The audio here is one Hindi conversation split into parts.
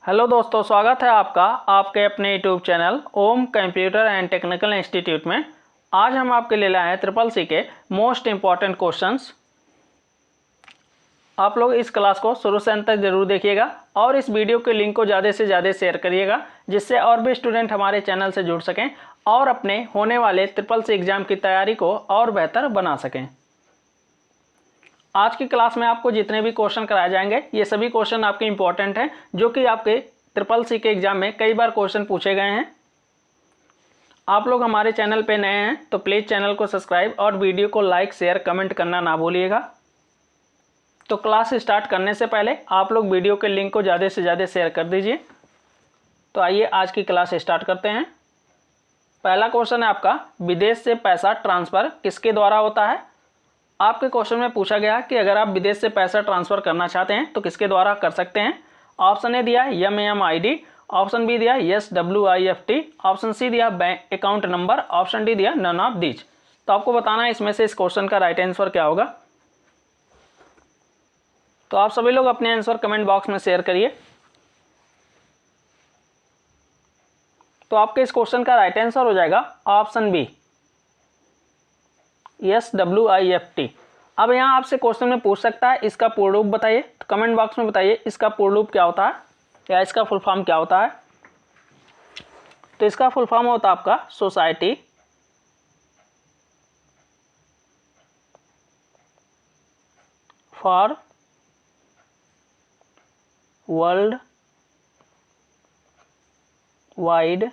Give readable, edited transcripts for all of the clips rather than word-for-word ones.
हेलो दोस्तों, स्वागत है आपका आपके अपने YouTube channel Om computer and technical institute में। आज हम आपके लिए लाए हैं ट्रिपल सी के मोस्ट इम्पॉर्टेंट क्वेश्चंस। आप लोग इस क्लास को शुरू से अंत तक जरूर देखिएगा और इस वीडियो के लिंक को ज़्यादा से ज़्यादा शेयर करिएगा, जिससे और भी स्टूडेंट हमारे चैनल से जुड़ सकें और अपने होने वाले ट्रिपल सी एग्ज़ाम की तैयारी को और बेहतर बना सकें। आज की क्लास में आपको जितने भी क्वेश्चन कराए जाएंगे ये सभी क्वेश्चन आपके इंपॉर्टेंट हैं, जो कि आपके ट्रिपल सी के एग्जाम में कई बार क्वेश्चन पूछे गए हैं। आप लोग हमारे चैनल पे नए हैं तो प्लीज़ चैनल को सब्सक्राइब और वीडियो को लाइक शेयर कमेंट करना ना भूलिएगा। तो क्लास स्टार्ट करने से पहले आप लोग वीडियो के लिंक को ज़्यादा से ज़्यादा शेयर कर दीजिए। तो आइए आज की क्लास स्टार्ट करते हैं। पहला क्वेश्चन है आपका, विदेश से पैसा ट्रांसफ़र किसके द्वारा होता है। आपके क्वेश्चन में पूछा गया कि अगर आप विदेश से पैसा ट्रांसफ़र करना चाहते हैं तो किसके द्वारा कर सकते हैं। ऑप्शन ए दिया MAMID, ऑप्शन बी दिया SWIFT, ऑप्शन सी दिया bank account number, option D दिया नन ऑफ दीज। तो आपको बताना है इसमें से इस क्वेश्चन का राइट आंसर क्या होगा। तो आप सभी लोग अपने आंसर कमेंट बॉक्स में शेयर करिए। तो आपके इस क्वेश्चन का राइट आंसर हो जाएगा ऑप्शन बी SWIFT। अब यहाँ आपसे क्वेश्चन में पूछ सकता है इसका पूर्ण रूप बताइए, तो कमेंट बॉक्स में बताइए इसका पूर्ण रूप क्या होता है या इसका फुल फॉर्म क्या होता है। तो इसका फुल फॉर्म होता है आपका society for world wide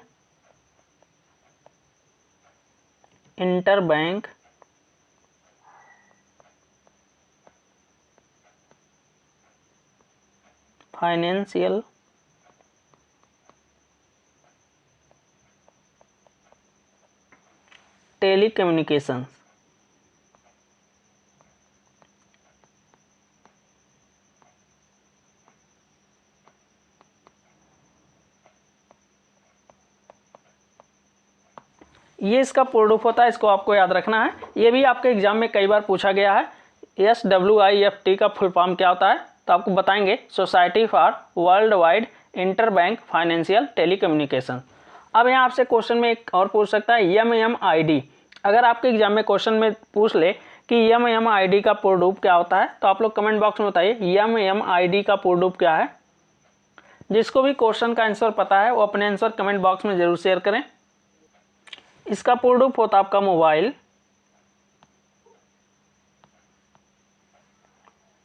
interbank financial telecommunications. ये इसका पूर्ण रूप होता है, इसको आपको याद रखना है। ये भी आपके एग्जाम में कई बार पूछा गया है। SWIFT का फुल फॉर्म क्या होता है, तो आपको बताएंगे society for world wide interbank financial telecommunication. अब यहाँ आपसे क्वेश्चन में एक और पूछ सकता है MAMID। अगर आपके एग्जाम में क्वेश्चन में पूछ ले कि MAMID का पूर्ण रूप क्या होता है, तो आप लोग कमेंट बॉक्स में बताइए MAMID का पूर्ण रूप क्या है। जिसको भी क्वेश्चन का आंसर पता है वो अपने आंसर कमेंट बॉक्स में जरूर शेयर करें। इसका पूर्ण रूप होता है आपका मोबाइल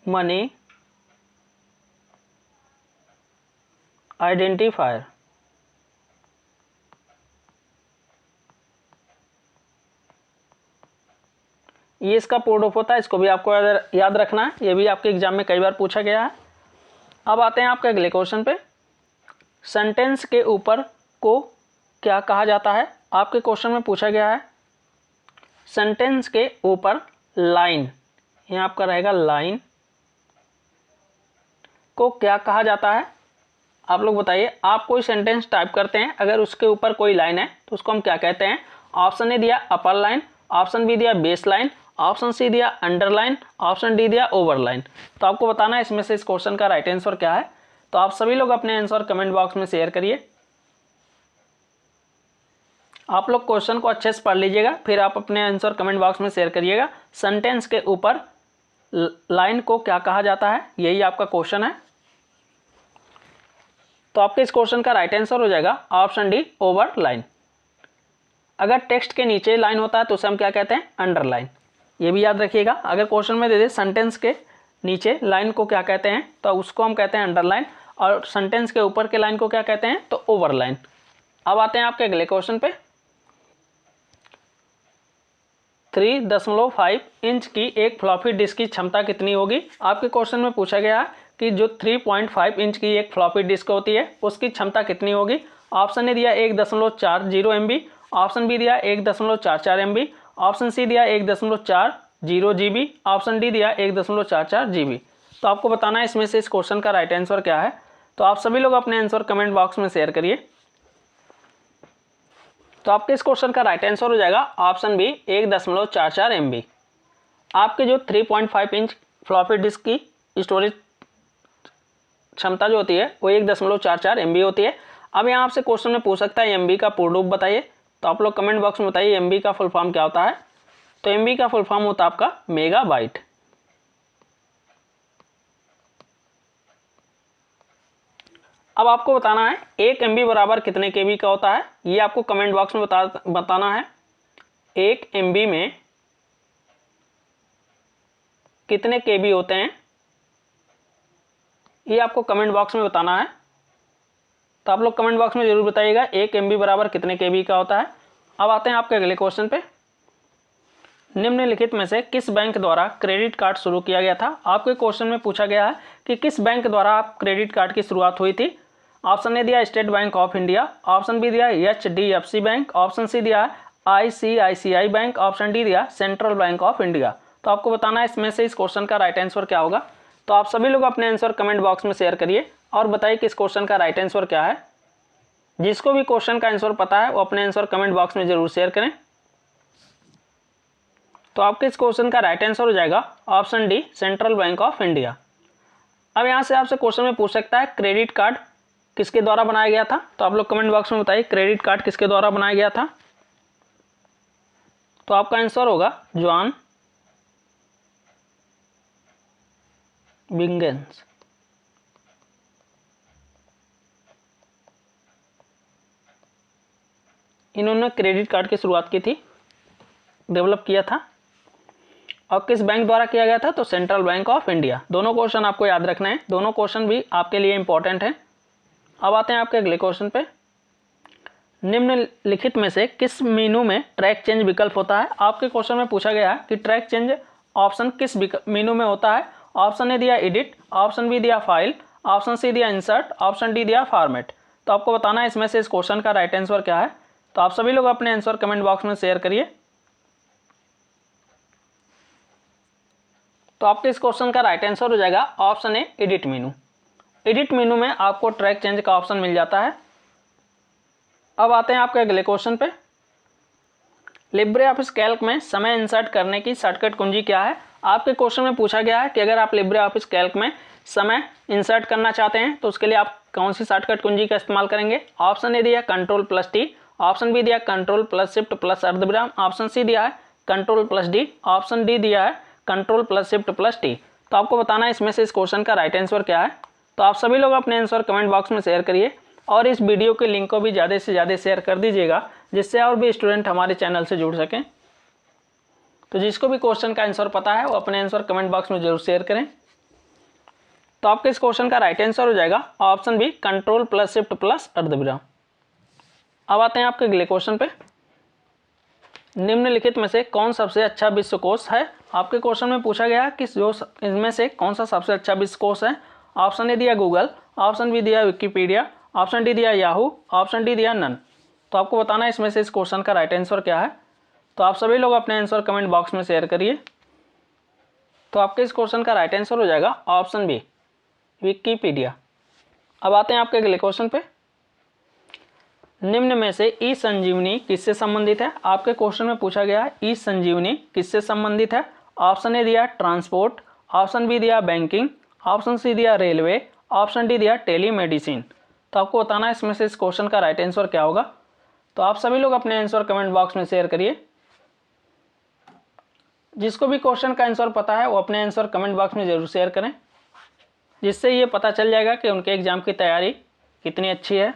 मनी आइडेंटिफायर। ये इसका पूर्ण रूप होता है, इसको भी आपको याद रखना है। ये भी आपके एग्जाम में कई बार पूछा गया है। अब आते हैं आपके अगले क्वेश्चन पे। सेंटेंस के ऊपर को क्या कहा जाता है। आपके क्वेश्चन में पूछा गया है सेंटेंस के ऊपर लाइन, यहाँ आपका रहेगा लाइन को क्या कहा जाता है। आप लोग बताइए, आप कोई सेंटेंस टाइप करते हैं, अगर उसके ऊपर कोई लाइन है तो उसको हम क्या कहते हैं। ऑप्शन ए दिया अपर लाइन, ऑप्शन बी दिया बेस लाइन, ऑप्शन सी दिया अंडरलाइन, ऑप्शन डी दिया ओवरलाइन। तो आपको बताना है इसमें से इस क्वेश्चन का राइट आंसर क्या है। तो आप सभी लोग अपने आंसर कमेंट बॉक्स में शेयर करिए। आप लोग क्वेश्चन को अच्छे से पढ़ लीजिएगा, फिर आप अपने आंसर कमेंट बॉक्स में शेयर करिएगा। सेंटेंस के ऊपर लाइन को क्या कहा जाता है, यही आपका क्वेश्चन है। तो आपके इस क्वेश्चन का राइट आंसर हो जाएगा ऑप्शन डी ओवर लाइन। अगर टेक्स्ट के नीचे लाइन होता है तो उसे हम क्या कहते हैं, अंडरलाइन। ये भी याद रखिएगा। अगर क्वेश्चन में दे दे सेंटेंस के नीचे लाइन को क्या कहते हैं, तो उसको हम कहते हैं अंडरलाइन, और सेंटेंस के ऊपर के लाइन को क्या कहते हैं, तो ओवरलाइन। अब आते हैं आपके अगले क्वेश्चन पे। 3.5 इंच की एक फ्लॉपी डिस्क की क्षमता कितनी होगी। आपके क्वेश्चन में पूछा गया है कि जो 3.5 इंच की एक फ्लॉपी डिस्क होती है उसकी क्षमता कितनी होगी। ऑप्शन ए दिया 1.40 MB, ऑप्शन बी दिया 1.44 MB, ऑप्शन सी दिया 1.40 GB, ऑप्शन डी दिया 1.44 GB। तो आपको बताना है इसमें से इस क्वेश्चन का राइट आंसर क्या है। तो आप सभी लोग अपने आंसर कमेंट बॉक्स में शेयर करिए। तो आपके इस क्वेश्चन का राइट आंसर हो जाएगा ऑप्शन बी 1.44 MB। आपके जो 3.5 इंच फ्लॉपी डिस्क की स्टोरेज क्षमता जो होती है वो 1.44 MB होती है। अब यहाँ आपसे क्वेश्चन में पूछ सकता है MB का पूर्ण रूप बताइए, तो आप लोग कमेंट बॉक्स में बताइए MB का फुल फॉर्म क्या होता है। तो MB का फुल फॉर्म होता है आपका मेगाबाइट। अब आपको बताना है 1 MB बराबर कितने KB का होता है, ये आपको कमेंट बॉक्स में बताना है। 1 MB में कितने KB होते हैं, ये आपको कमेंट बॉक्स में बताना है। तो आप लोग कमेंट बॉक्स में जरूर बताइएगा 1 MB बराबर कितने KB का होता है। अब आते हैं आपके अगले क्वेश्चन पे। निम्नलिखित में से किस बैंक द्वारा क्रेडिट कार्ड शुरू किया गया था। आपके क्वेश्चन में पूछा गया है कि किस बैंक द्वारा आप क्रेडिट कार्ड की शुरुआत हुई थी। ऑप्शन ए दिया State Bank of India, option B दिया HDFC बैंक, ऑप्शन सी दिया ICICI बैंक, ऑप्शन डी दिया सेंट्रल बैंक ऑफ इंडिया। तो आपको बताना है इसमें से इस क्वेश्चन का राइट आंसर क्या होगा। तो आप सभी लोग अपने आंसर कमेंट बॉक्स में शेयर करिए और बताइए कि इस क्वेश्चन का राइट आंसर क्या है। जिसको भी क्वेश्चन का आंसर पता है वो अपने आंसर कमेंट बॉक्स में जरूर शेयर करें। तो आपके इस क्वेश्चन का राइट आंसर हो जाएगा option D central Bank of India. अब यहाँ से आपसे क्वेश्चन में पूछ सकता है क्रेडिट कार्ड किसके द्वारा बनाया गया था। तो आप लोग कमेंट बॉक्स में बताइए क्रेडिट कार्ड किसके द्वारा बनाया गया था। तो आपका आंसर होगा जॉन बिंगेंस। इन्होंने क्रेडिट कार्ड की शुरुआत की थी, डेवलप किया था। और किस बैंक द्वारा किया गया था, तो सेंट्रल बैंक ऑफ इंडिया। दोनों क्वेश्चन आपको याद रखना है, दोनों क्वेश्चन भी आपके लिए इंपॉर्टेंट हैं। अब आते हैं आपके अगले क्वेश्चन पे। निम्नलिखित में से किस मेनू में ट्रैक चेंज विकल्प होता है। आपके क्वेश्चन में पूछा गया है कि ट्रैक चेंज ऑप्शन किस मेनू में होता है। ऑप्शन ए दिया एडिट, ऑप्शन बी दिया फाइल, ऑप्शन सी दिया इंसर्ट, ऑप्शन डी दिया फॉर्मेट। तो आपको बताना है इसमें से इस क्वेश्चन का राइट आंसर क्या है। तो आप सभी लोग अपने आंसर कमेंट बॉक्स में शेयर करिए। तो आपके इस क्वेश्चन का राइट आंसर हो जाएगा option A edit menu. Edit मेनू में आपको ट्रैक चेंज का ऑप्शन मिल जाता है। अब आते हैं आपके अगले क्वेश्चन पे। लिब्रे ऑफिस कैल्क में समय इंसर्ट करने की शॉर्टकट कुंजी क्या है। आपके क्वेश्चन में पूछा गया है कि अगर आप लिब्रे ऑफिस कैल्क में समय इंसर्ट करना चाहते हैं तो उसके लिए आप कौन सी शॉर्टकट कुंजी का इस्तेमाल करेंगे। ऑप्शन ए दिया Ctrl+T, ऑप्शन बी दिया Ctrl+Shift+ अर्धविराम, ऑप्शन सी दिया है Ctrl+D, ऑप्शन डी दिया है Ctrl+Shift+T। तो आपको बताना है इसमें से इस क्वेश्चन का राइट आंसर क्या है। तो आप सभी लोग अपने आंसर कमेंट बॉक्स में शेयर करिए और इस वीडियो के लिंक को भी ज़्यादा से ज़्यादा शेयर कर दीजिएगा, जिससे और भी स्टूडेंट हमारे चैनल से जुड़ सकें। तो जिसको भी क्वेश्चन का आंसर पता है वो अपने आंसर कमेंट बॉक्स में जरूर शेयर करें। तो आपके इस क्वेश्चन का राइट आंसर हो जाएगा ऑप्शन बी Ctrl+Shift+ अर्धविराम। अब आते हैं आपके अगले क्वेश्चन पे। निम्नलिखित में से कौन सबसे अच्छा विश्वकोश है। आपके क्वेश्चन में पूछा गया कि जो इनमें से कौन सा सबसे अच्छा विश्वकोश है। ऑप्शन ए दिया गूगल, ऑप्शन बी दिया विकिपीडिया, ऑप्शन डी दिया याहू, ऑप्शन डी दिया नन। तो आपको बताना है इसमें से इस क्वेश्चन का राइट आंसर क्या है। तो आप सभी लोग अपने आंसर कमेंट बॉक्स में शेयर करिए। तो आपके इस क्वेश्चन का राइट आंसर हो जाएगा ऑप्शन बी विकिपीडिया। अब आते हैं आपके अगले क्वेश्चन पे। निम्न में से ई संजीवनी किससे संबंधित है। आपके क्वेश्चन में पूछा गया है ई संजीवनी किससे संबंधित है। ऑप्शन ए दिया ट्रांसपोर्ट, ऑप्शन बी दिया बैंकिंग, ऑप्शन सी दिया रेलवे, ऑप्शन डी दिया टेलीमेडिसिन। तो आपको बताना है इसमें से इस क्वेश्चन का राइट आंसर क्या होगा। तो आप सभी लोग अपने आंसर कमेंट बॉक्स में शेयर करिए। जिसको भी क्वेश्चन का आंसर पता है वो अपने आंसर कमेंट बॉक्स में जरूर शेयर करें, जिससे ये पता चल जाएगा कि उनके एग्जाम की तैयारी कितनी अच्छी है।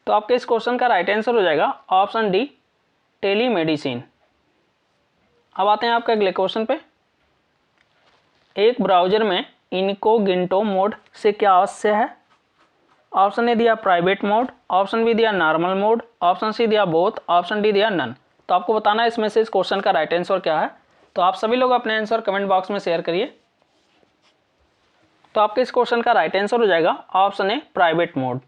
तो आपके इस क्वेश्चन का राइट आंसर हो जाएगा ऑप्शन डी टेलीमेडिसिन। अब आते हैं आपके अगले क्वेश्चन पे। एक ब्राउजर में इनकोगिंटो मोड से क्या आवश्यक है। ऑप्शन ए दिया प्राइवेट मोड, ऑप्शन बी दिया नॉर्मल मोड, ऑप्शन सी दिया बोथ, ऑप्शन डी दिया नन। तो आपको बताना है इसमें से इस क्वेश्चन का राइट आंसर क्या है। तो आप सभी लोग अपने आंसर कमेंट बॉक्स में शेयर करिए। तो आपके इस क्वेश्चन का राइट आंसर हो जाएगा ऑप्शन ए प्राइवेट मोड।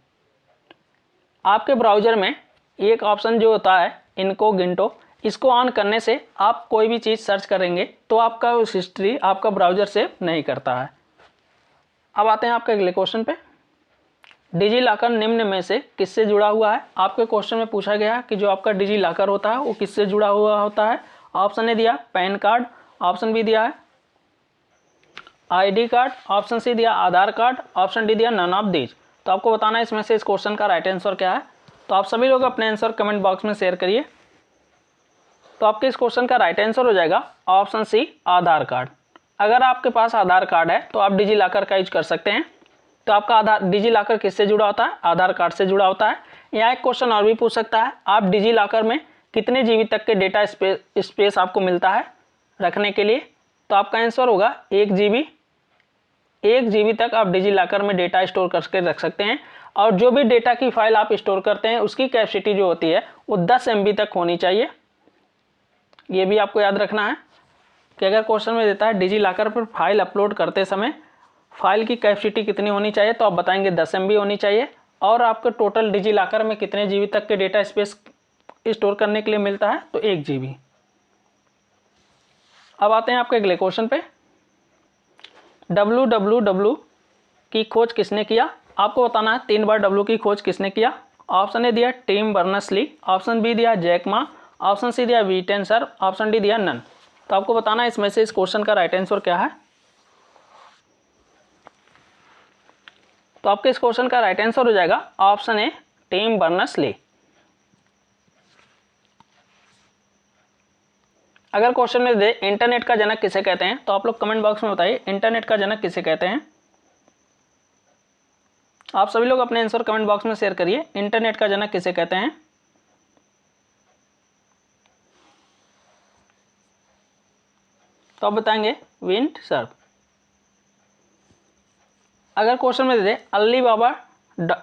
आपके ब्राउजर में एक ऑप्शन जो होता है इनकोगिंटो, इसको ऑन करने से आप कोई भी चीज़ सर्च करेंगे तो आपका उस हिस्ट्री आपका ब्राउजर सेव नहीं करता है। अब आते हैं आपके अगले क्वेश्चन पे। डिजी लॉकर निम्न में से किससे जुड़ा हुआ है। आपके क्वेश्चन में पूछा गया है कि जो आपका डिजी लॉकर होता है वो किससे जुड़ा हुआ होता है। ऑप्शन ए दिया पैन कार्ड, ऑप्शन बी दिया है आईडी कार्ड, ऑप्शन सी दिया आधार कार्ड, ऑप्शन डी दिया नन ऑफ दीज। तो आपको बताना है इसमें से इस क्वेश्चन का राइट आंसर क्या है। तो आप सभी लोग अपने आंसर कमेंट बॉक्स में शेयर करिए। तो आपके इस क्वेश्चन का राइट आंसर हो जाएगा ऑप्शन सी आधार कार्ड। अगर आपके पास आधार कार्ड है तो आप डिजी लॉकर का यूज कर सकते हैं। तो आपका आधार डिजी लॉकर किससे जुड़ा होता है? आधार कार्ड से जुड़ा होता है। यहाँ एक क्वेश्चन और भी पूछ सकता है, आप डिजी लॉकर में कितने जीबी तक के डेटा स्पेस आपको मिलता है रखने के लिए? तो आपका आंसर होगा 1 जीबी। 1 जीबी तक आप डिजी लॉकर में डेटा स्टोर करके रख सकते हैं। और जो भी डेटा की फाइल आप स्टोर करते हैं उसकी कैपेसिटी जो होती है वो 10 MB तक होनी चाहिए। ये भी आपको याद रखना है कि अगर क्वेश्चन में देता है डिजी लॉकर पर फाइल अपलोड करते समय फाइल की कैपेसिटी कितनी होनी चाहिए, तो आप बताएंगे 10 MB होनी चाहिए। और आपको टोटल डिजी लॉकर में कितने जीबी तक के डेटा स्पेस स्टोर करने के लिए मिलता है? तो 1 जीबी। अब आते हैं आपके अगले क्वेश्चन पे। www की खोज किसने किया? आपको बताना है 3 बार W की खोज किसने किया। ऑप्शन ए दिया टिम बर्नर्स-ली, ऑप्शन बी दिया जैक मा, ऑप्शन सी दिया वीटेन सर, ऑप्शन डी दिया नन। तो आपको बताना है इसमें से इस क्वेश्चन का राइट आंसर क्या है। तो आपके इस क्वेश्चन का राइट आंसर हो जाएगा ऑप्शन ए टिम बर्नर्स-ली। अगर क्वेश्चन में दे इंटरनेट का जनक किसे कहते हैं, तो आप लोग कमेंट बॉक्स में बताइए इंटरनेट का जनक किसे कहते हैं। आप सभी लोग अपने आंसर कमेंट बॉक्स में शेयर करिए, इंटरनेट का जनक किसे कहते हैं। तो आप बताएंगे विंड सर्फ। अगर क्वेश्चन में दे दे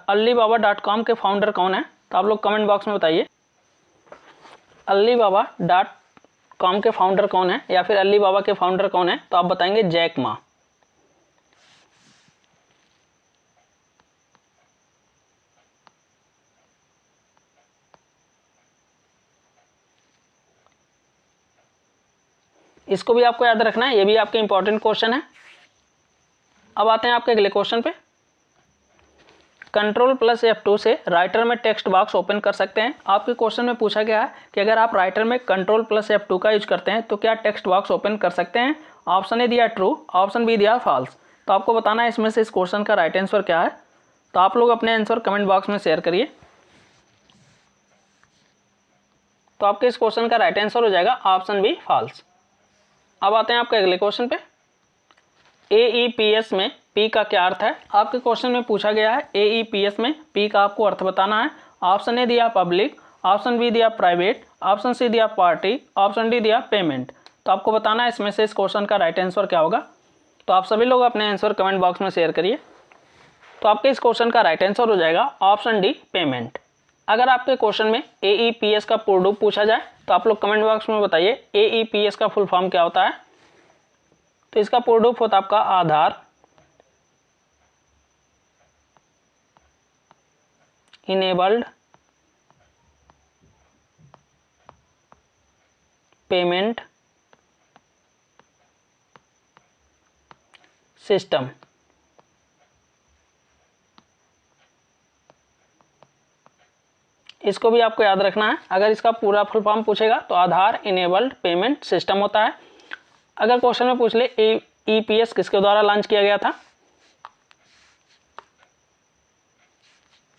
अलीबाबा.com के फाउंडर कौन है, तो आप लोग कमेंट बॉक्स में बताइए अलीबाबा.com के फाउंडर कौन है या फिर अलीबाबा के फाउंडर कौन है। तो आप बताएंगे जैक मा। इसको भी आपको याद रखना है, ये भी आपके इंपॉर्टेंट क्वेश्चन है। अब आते हैं आपके अगले क्वेश्चन पे। Ctrl+F2 से राइटर में टेक्स्ट बॉक्स ओपन कर सकते हैं। आपके क्वेश्चन में पूछा गया है कि अगर आप राइटर में Ctrl+F2 का यूज करते हैं तो क्या टेक्स्ट बॉक्स ओपन कर सकते हैं। ऑप्शन ए दिया ट्रू, ऑप्शन बी दिया फॉल्स। तो आपको बताना है इसमें से इस क्वेश्चन का राइट आंसर क्या है। तो आप लोग अपने आंसर कमेंट बॉक्स में शेयर करिए। तो आपके इस क्वेश्चन का राइट आंसर हो जाएगा ऑप्शन बी फॉल्स। अब आते हैं आपके अगले क्वेश्चन पे। AEPS में P का क्या अर्थ है। आपके क्वेश्चन में पूछा गया है AEPS में P का आपको अर्थ बताना है। ऑप्शन ए दिया पब्लिक, ऑप्शन बी दिया प्राइवेट, ऑप्शन सी दिया पार्टी, ऑप्शन डी दिया पेमेंट। तो आपको बताना है इसमें से इस क्वेश्चन का राइट आंसर क्या होगा। तो आप सभी लोग अपने आंसर कमेंट बॉक्स में शेयर करिए। तो आपके इस क्वेश्चन का राइट आंसर हो जाएगा ऑप्शन डी पेमेंट। अगर आपके क्वेश्चन में AEPS का पूर्ण रूप पूछा जाए तो आप लोग कमेंट बॉक्स में बताइए AEPS का फुल फॉर्म क्या होता है। तो इसका पूर्ण रूप होता है आपका आधार इनेबल्ड पेमेंट सिस्टम। इसको भी आपको याद रखना है। अगर इसका पूरा फुल फॉर्म पूछेगा तो आधार इनेबल्ड पेमेंट सिस्टम होता है। अगर क्वेश्चन में पूछ ले AEPS किसके द्वारा लॉन्च किया गया था,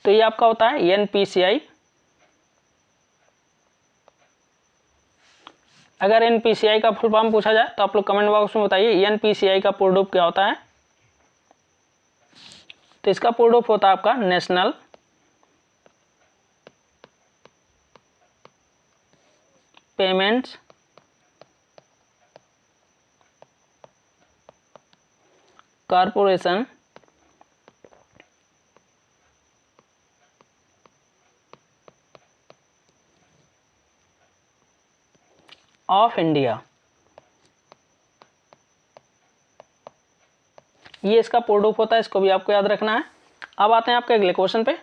तो ये आपका होता है NPCI। अगर NPCI का फुल फॉर्म पूछा जाए तो आप लोग कमेंट बॉक्स में बताइए NPCI का पूर्ण रूप क्या होता है। तो इसका पूर्ण रूप होता है आपका national payments corporation of India. ये इसका पूर्ण रूप होता है, इसको भी आपको याद रखना है। अब आते हैं आपके अगले क्वेश्चन पे।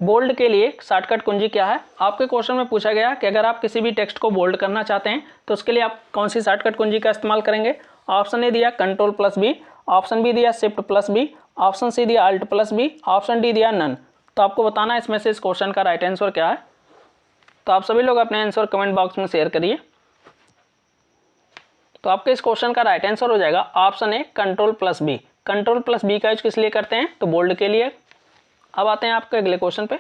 बोल्ड के लिए शॉर्टकट कुंजी क्या है। आपके क्वेश्चन में पूछा गया कि अगर आप किसी भी टेक्स्ट को बोल्ड करना चाहते हैं तो उसके लिए आप कौन सी शॉर्टकट कुंजी का इस्तेमाल करेंगे। ऑप्शन ए दिया Ctrl+B, ऑप्शन बी दिया Shift+B, ऑप्शन सी दिया Alt+B, ऑप्शन डी दिया नन। तो आपको बताना है इसमें से इस क्वेश्चन का राइट आंसर क्या है। तो आप सभी लोग अपने आंसर कमेंट बॉक्स में शेयर करिए। तो आपके इस क्वेश्चन का राइट आंसर हो जाएगा ऑप्शन ए Ctrl+B। Ctrl+B का यूज किस लिए करते हैं? तो बोल्ड के लिए। अब आते हैं आपके अगले क्वेश्चन पे।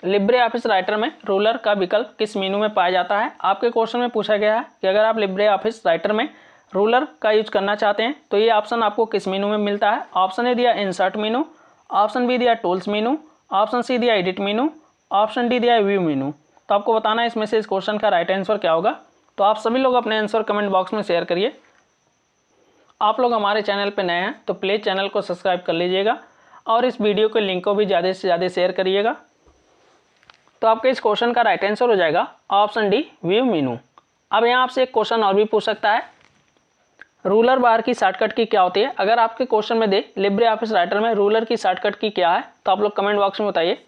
लिब्रे ऑफिस राइटर में रूलर का विकल्प किस मेनू में पाया जाता है? आपके क्वेश्चन में पूछा गया है कि अगर आप लिब्रे ऑफिस राइटर में रूलर का यूज करना चाहते हैं तो ये ऑप्शन आपको किस मेनू में मिलता है? ऑप्शन ए दिया इंसर्ट मेनू, ऑप्शन बी दिया टूल्स मेनू, ऑप्शन सी दिया एडिट मेनू, ऑप्शन डी दिया व्यू मेनू। तो आपको बताना है इसमें से इस क्वेश्चन का राइट आंसर क्या होगा। तो आप सभी लोग अपने आंसर कमेंट बॉक्स में शेयर करिए। आप लोग हमारे चैनल पर नए हैं तो प्लीज़ चैनल को सब्सक्राइब कर लीजिएगा और इस वीडियो के लिंक को भी ज़्यादा से ज़्यादा शेयर करिएगा। तो आपके इस क्वेश्चन का राइट आंसर हो जाएगा ऑप्शन डी व्यू मेनू। अब यहाँ आपसे एक क्वेश्चन और भी पूछ सकता है, रूलर बार की शॉर्टकट की क्या होती है? अगर आपके क्वेश्चन में दे लिब्रे ऑफिस राइटर में रूलर की शॉर्टकट की क्या है तो आप लोग कमेंट बॉक्स में बताइए।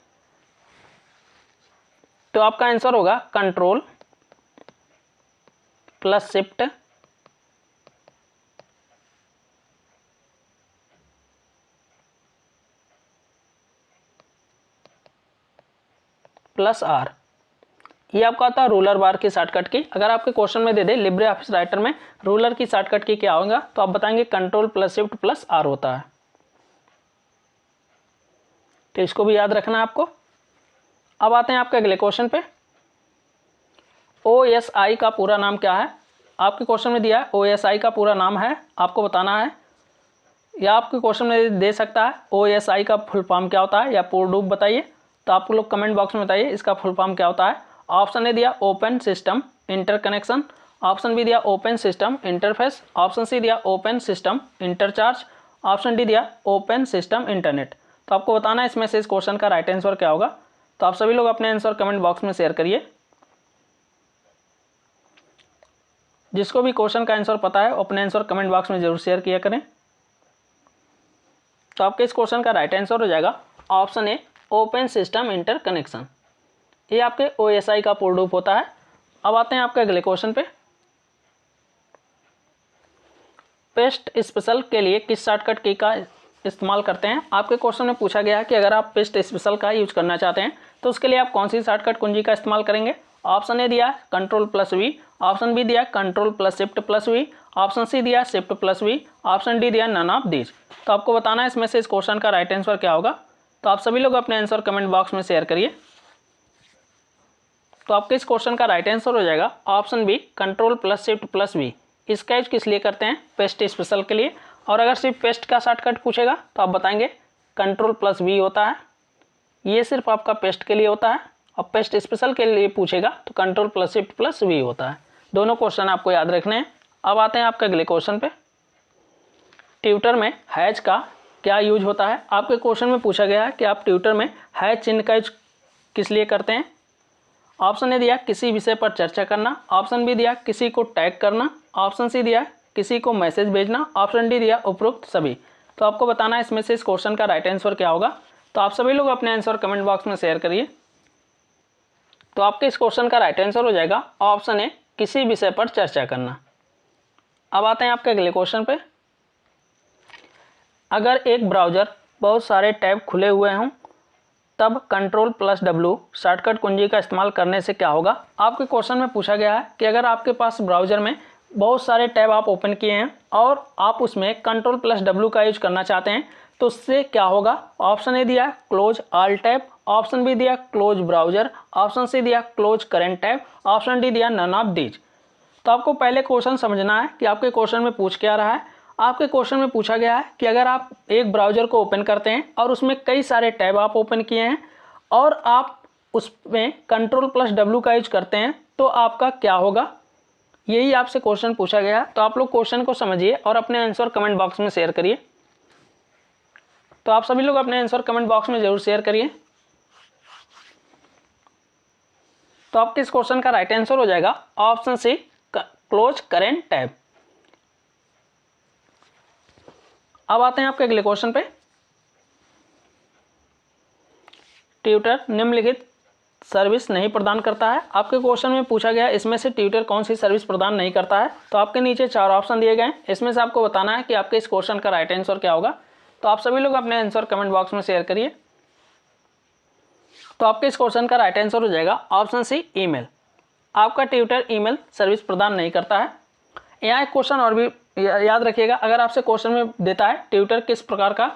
तो आपका आंसर होगा Ctrl+Shift+R। ये आपका आता है रूलर बार की शॉर्टकट की। अगर आपके क्वेश्चन में दे दे लिब्रे ऑफिस राइटर में रूलर की शॉर्टकट की क्या होगा तो आप बताएंगे Ctrl+Shift+R होता है। तो इसको भी याद रखना है आपको। अब आते हैं आपके अगले क्वेश्चन पे। OSI का पूरा नाम क्या है? आपके क्वेश्चन में दिया है OSI का पूरा नाम है, आपको बताना है। या आपके क्वेश्चन में दे सकता है OSI का फुल फॉर्म क्या होता है या पूर्ण रूप बताइए। तो आप लोग कमेंट बॉक्स में बताइए इसका फुल फॉर्म क्या होता है। ऑप्शन ए दिया open system interconnection, option B दिया open system interface, option C दिया open system intercharge, option D दिया ओपन सिस्टम इंटरनेट। तो आपको बताना है इसमें से इस क्वेश्चन का राइट आंसर क्या होगा। तो आप सभी लोग अपने आंसर कमेंट बॉक्स में शेयर करिए। जिसको भी क्वेश्चन का आंसर पता है अपने आंसर कमेंट बॉक्स में जरूर शेयर किया करें। तो आपके इस क्वेश्चन का राइट आंसर हो जाएगा option A open system interconnection. ये आपके OSI का पूर्ण रूप होता है। अब आते हैं आपके अगले क्वेश्चन पे। पेस्ट स्पेशल के लिए किस शॉर्टकट की का इस्तेमाल करते हैं? आपके क्वेश्चन में पूछा गया है कि अगर आप पेस्ट स्पेशल का यूज करना चाहते हैं तो उसके लिए आप कौन सी शॉर्टकट कुंजी का इस्तेमाल करेंगे? ऑप्शन ए दिया Ctrl+V, ऑप्शन बी दिया Ctrl+Shift+V, ऑप्शन सी दिया Shift+V, ऑप्शन डी दिया नन ऑफ दीज। तो आपको बताना है इसमें से इस क्वेश्चन का राइट आंसर क्या होगा। तो आप सभी लोग अपने आंसर कमेंट बॉक्स में शेयर करिए। तो आपके इस क्वेश्चन का राइट आंसर हो जाएगा ऑप्शन बी Ctrl+Shift+V। इसका यूज किस लिए करते हैं? पेस्ट स्पेशल के लिए। और अगर सिर्फ पेस्ट का शॉर्टकट पूछेगा तो आप बताएंगे Ctrl+V होता है। ये सिर्फ आपका पेस्ट के लिए होता है। और पेस्ट स्पेशल के लिए पूछेगा तो Ctrl+Shift+V होता है। दोनों क्वेश्चन आपको याद रखने हैं। अब आते हैं आपके अगले क्वेश्चन पे। ट्विटर में हैश का क्या यूज होता है? आपके क्वेश्चन में पूछा गया है कि आप ट्विटर में हैश चिन्ह का यूज किस लिए करते हैं? ऑप्शन ए दिया किसी विषय पर चर्चा करना, ऑप्शन बी दिया किसी को टैग करना, ऑप्शन सी दिया किसी को मैसेज भेजना, ऑप्शन डी दिया उपरोक्त सभी। तो आपको बताना है इसमें से इस क्वेश्चन का राइट आंसर क्या होगा। तो आप सभी लोग अपने आंसर कमेंट बॉक्स में शेयर करिए। तो आपके इस क्वेश्चन का राइट आंसर हो जाएगा ऑप्शन ए किसी विषय पर चर्चा करना। अब आते हैं आपके अगले क्वेश्चन पे। अगर एक ब्राउज़र बहुत सारे टैब खुले हुए हों तब Ctrl+W शॉर्टकट कुंजी का इस्तेमाल करने से क्या होगा? आपके क्वेश्चन में पूछा गया है कि अगर आपके पास ब्राउज़र में बहुत सारे टैब आप ओपन किए हैं और आप उसमें Ctrl+W का यूज करना चाहते हैं तो उससे क्या होगा। ऑप्शन ए दिया close all tab, option B दिया क्लोज ब्राउज़र, ऑप्शन सी दिया close current tab, option D दिया नन ऑफ दीज। तो आपको पहले क्वेश्चन समझना है कि आपके क्वेश्चन में पूछ क्या रहा है। आपके क्वेश्चन में पूछा गया है कि अगर आप एक ब्राउज़र को ओपन करते हैं और उसमें कई सारे टैब आप ओपन किए हैं और आप उसमें Ctrl+W का यूज करते हैं तो आपका क्या होगा। यही आपसे क्वेश्चन पूछा गया। तो आप लोग क्वेश्चन को समझिए और अपने आंसर कमेंट बॉक्स में शेयर करिए। तो आप सभी लोग अपने आंसर कमेंट बॉक्स में जरूर शेयर करिए। तो आपके इस क्वेश्चन का राइट आंसर हो जाएगा option C close current tab. अब आते हैं आपके अगले क्वेश्चन पे। ट्विटर निम्नलिखित सर्विस नहीं प्रदान करता है। आपके क्वेश्चन में पूछा गया इसमें से ट्विटर कौन सी सर्विस प्रदान नहीं करता है। तो आपके नीचे 4 ऑप्शन दिए गए हैं, इसमें से आपको बताना है कि आपके इस क्वेश्चन का राइट आंसर क्या होगा। तो आप सभी लोग अपने आंसर कमेंट बॉक्स में शेयर करिए। तो आपके इस क्वेश्चन का राइट आंसर हो जाएगा ऑप्शन सी ईमेल। आपका ट्विटर ईमेल सर्विस प्रदान नहीं करता है। यहाँ एक क्वेश्चन और भी याद रखिएगा, अगर आपसे क्वेश्चन में देता है ट्यूटर किस प्रकार का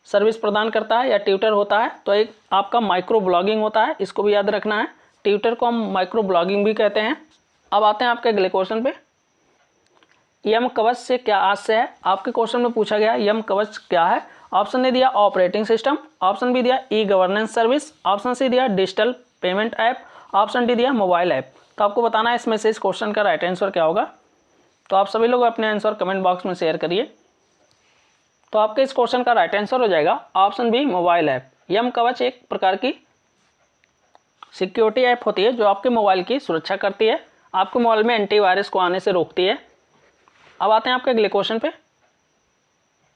सर्विस प्रदान करता है या ट्यूटर होता है, तो एक आपका माइक्रो ब्लॉगिंग होता है, इसको भी याद रखना है। ट्यूटर को हम माइक्रो ब्लॉगिंग भी कहते हैं। अब आते हैं आपके अगले क्वेश्चन पे, यम कवच से क्या आशय है। आपके क्वेश्चन में पूछा गया यम कवच क्या है। ऑप्शन ने दिया ऑपरेटिंग सिस्टम, ऑप्शन बी दिया E governance service, option C दिया digital payment app, option D दिया मोबाइल ऐप। तो आपको बताना है इसमें से इस क्वेश्चन का राइट आंसर क्या होगा। तो आप सभी लोग अपने आंसर कमेंट बॉक्स में शेयर करिए। तो आपके इस क्वेश्चन का राइट आंसर हो जाएगा ऑप्शन बी मोबाइल ऐप। यम कवच एक प्रकार की सिक्योरिटी ऐप होती है जो आपके मोबाइल की सुरक्षा करती है, आपके मोबाइल में एंटीवायरस को आने से रोकती है। अब आते हैं आपके अगले क्वेश्चन पे,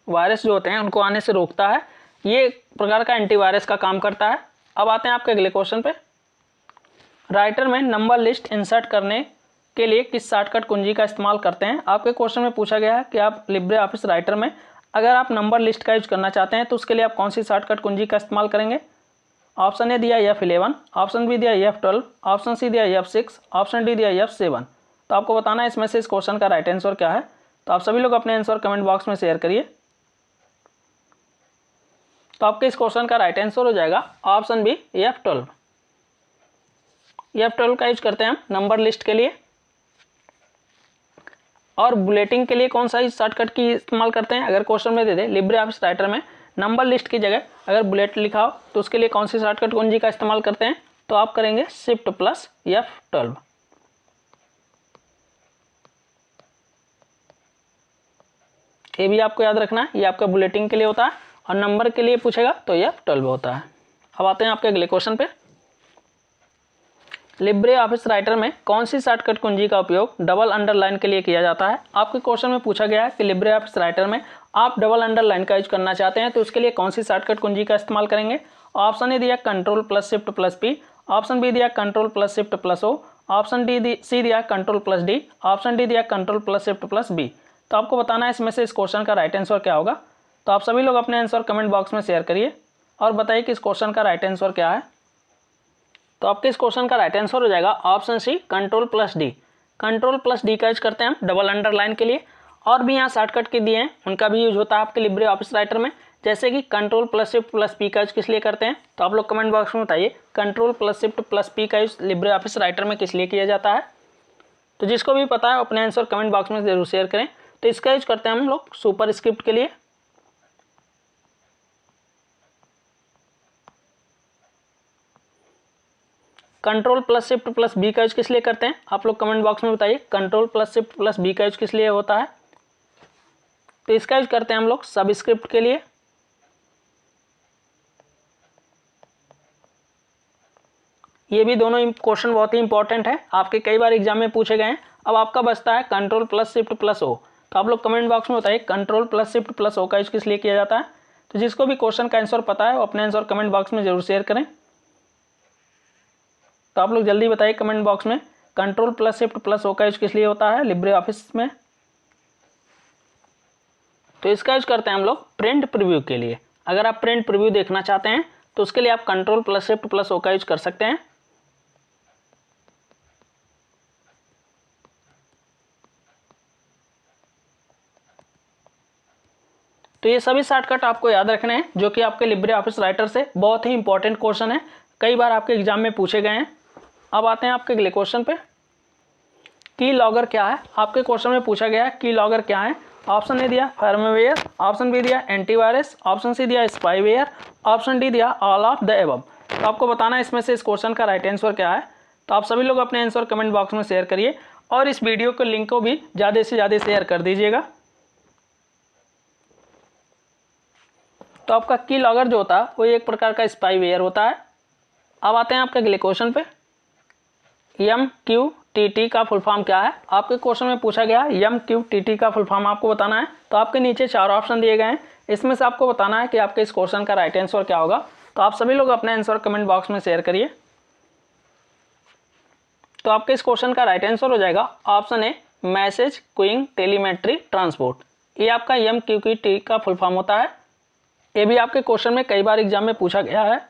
वायरस जो होते हैं उनको आने से रोकता है, ये एक प्रकार का एंटीवायरस का काम करता है। अब आते हैं आपके अगले क्वेश्चन पे, राइटर में नंबर लिस्ट इंसर्ट करने के लिए किस शॉर्टकट कुंजी का इस्तेमाल करते हैं। आपके क्वेश्चन में पूछा गया है कि आप लिब्रे ऑफिस राइटर में अगर आप नंबर लिस्ट का यूज करना चाहते हैं तो उसके लिए आप कौन सी शॉर्टकट कुंजी का इस्तेमाल करेंगे। ऑप्शन ए दिया F11, ऑप्शन बी दिया F12, ऑप्शन सी दिया F6, ऑप्शन डी दिया F7। तो आपको बताना है इसमें से इस क्वेश्चन का राइट आंसर क्या है। तो आप सभी लोग अपने आंसर कमेंट बॉक्स में शेयर करिए। तो आपके इस क्वेश्चन का राइट आंसर हो जाएगा ऑप्शन बी F12। F12 का यूज करते हैं हम नंबर लिस्ट के लिए। और बुलेटिंग के लिए कौन सा शॉर्टकट की इस्तेमाल करते हैं, अगर क्वेश्चन में दे दे लिब्रे ऑफिस राइटर में नंबर लिस्ट की जगह अगर बुलेट लिखा हो तो उसके लिए कौन सी शॉर्टकट कुंजी का इस्तेमाल करते हैं, तो आप करेंगे शिफ्ट प्लस F12। ये भी आपको याद रखना है, ये आपका बुलेटिंग के लिए होता है और नंबर के लिए पूछेगा तो F12 होता है। अब आते हैं आपके अगले क्वेश्चन पे, लिब्रे ऑफिस राइटर में कौन सी शॉर्टकट कुंजी का उपयोग डबल अंडरलाइन के लिए किया जाता है। आपके क्वेश्चन में पूछा गया है कि लिब्रे ऑफिस राइटर में आप डबल अंडरलाइन का यूज करना चाहते हैं तो उसके लिए कौन सी शॉर्टकट कुंजी का इस्तेमाल करेंगे। ऑप्शन ए दिया control plus shift plus P, option B दिया control plus shift plus O, option C दिया control plus D, option D दिया control plus shift plus B. तो आपको बताना है इसमें से इस क्वेश्चन का राइट आंसर क्या होगा। तो आप सभी लोग अपने आंसर कमेंट बॉक्स में शेयर करिए और बताइए कि इस क्वेश्चन का राइट आंसर क्या है। तो आपके इस क्वेश्चन का राइट आंसर हो जाएगा option C control plus D. Control plus D का यूज करते हैं हम डबल अंडरलाइन के लिए। और भी यहाँ शॉर्टकट के दिए हैं उनका भी यूज होता है आपके लिब्रे ऑफिस राइटर में, जैसे कि control plus shift plus P का यूज किस लिए करते हैं। तो आप लोग कमेंट बॉक्स में बताइए control plus shift plus P का यूज लिब्रे ऑफिस राइटर में किस लिए किया जाता है। तो जिसको भी पता है अपने आंसर कमेंट बॉक्स में जरूर शेयर करें। तो इसका यूज करते हैं हम लोग सुपर स्क्रिप्ट के लिए। Control plus shift plus B का यूज किस लिए करते हैं, आप लोग कमेंट बॉक्स में बताइए control plus shift plus B का यूज किस लिए होता है। तो इसका यूज करते हैं हम लोग सब स्क्रिप्ट के लिए। ये भी दोनों क्वेश्चन बहुत ही इंपॉर्टेंट है, आपके कई बार एग्जाम में पूछे गए हैं। अब आपका बचता है control plus shift plus O. तो आप लोग कमेंट बॉक्स में बताइए control plus shift plus O का यूज किस लिए किया जाता है। तो जिसको भी क्वेश्चन का आंसर पता है वो अपने आंसर कमेंट बॉक्स में जरूर शेयर करें। तो आप लोग जल्दी बताइए कमेंट बॉक्स में control plus shift plus O का यूज किस लिए होता है लिब्रे ऑफिस में। तो इसका यूज करते हैं हम लोग प्रिंट प्रीव्यू के लिए। अगर आप प्रिंट प्रीव्यू देखना चाहते हैं तो उसके लिए आप control plus shift plus O का यूज कर सकते हैं। तो ये सभी शॉर्टकट आपको याद रखने हैं जो कि आपके लिब्रे ऑफिस राइटर से बहुत ही इंपॉर्टेंट क्वेश्चन है, कई बार आपके एग्जाम में पूछे गए हैं। अब आते हैं आपके अगले क्वेश्चन पे, की लॉगर क्या है। आपके क्वेश्चन में पूछा गया है की लॉगर क्या है। ऑप्शन ए दिया फर्मवेयर, ऑप्शन बी दिया एंटीवायरस, ऑप्शन सी दिया स्पाईवेयर, ऑप्शन डी दिया ऑल ऑफ द एबव। तो आपको बताना है इसमें से इस क्वेश्चन का राइट आंसर क्या है। तो आप सभी लोग अपने आंसर कमेंट बॉक्स में शेयर करिए और इस वीडियो के लिंक को भी ज़्यादा से ज़्यादा शेयर कर दीजिएगा। तो आपका की लॉगर जो होता है वो एक प्रकार का स्पाईवेयर होता है। अब आते हैं आपके अगले क्वेश्चन पे, MQTT का फुल फॉर्म क्या है। आपके क्वेश्चन में पूछा गया MQTT का फुल फॉर्म आपको बताना है। तो आपके नीचे 4 ऑप्शन दिए गए हैं, इसमें से आपको बताना है कि आपके इस क्वेश्चन का राइट आंसर क्या होगा। तो आप सभी लोग अपने आंसर कमेंट बॉक्स में शेयर करिए। तो आपके इस क्वेश्चन का राइट आंसर हो जाएगा option A message queuing telemetry transport. ये आपका MQTT का फुल फॉर्म होता है। ये भी आपके क्वेश्चन में कई बार एग्जाम में पूछा गया है।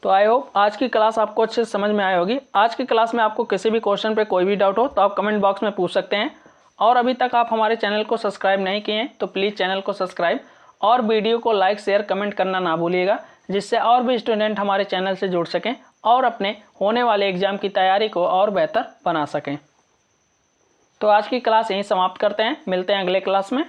तो आई होप आज की क्लास आपको अच्छे से समझ में आई होगी। आज की क्लास में आपको किसी भी क्वेश्चन पे कोई भी डाउट हो तो आप कमेंट बॉक्स में पूछ सकते हैं। और अभी तक आप हमारे चैनल को सब्सक्राइब नहीं किए हैं तो प्लीज़ चैनल को सब्सक्राइब और वीडियो को लाइक शेयर कमेंट करना ना भूलिएगा, जिससे और भी स्टूडेंट हमारे चैनल से जुड़ सकें और अपने होने वाले एग्ज़ाम की तैयारी को और बेहतर बना सकें। तो आज की क्लास यहीं समाप्त करते हैं, मिलते हैं अगले क्लास में।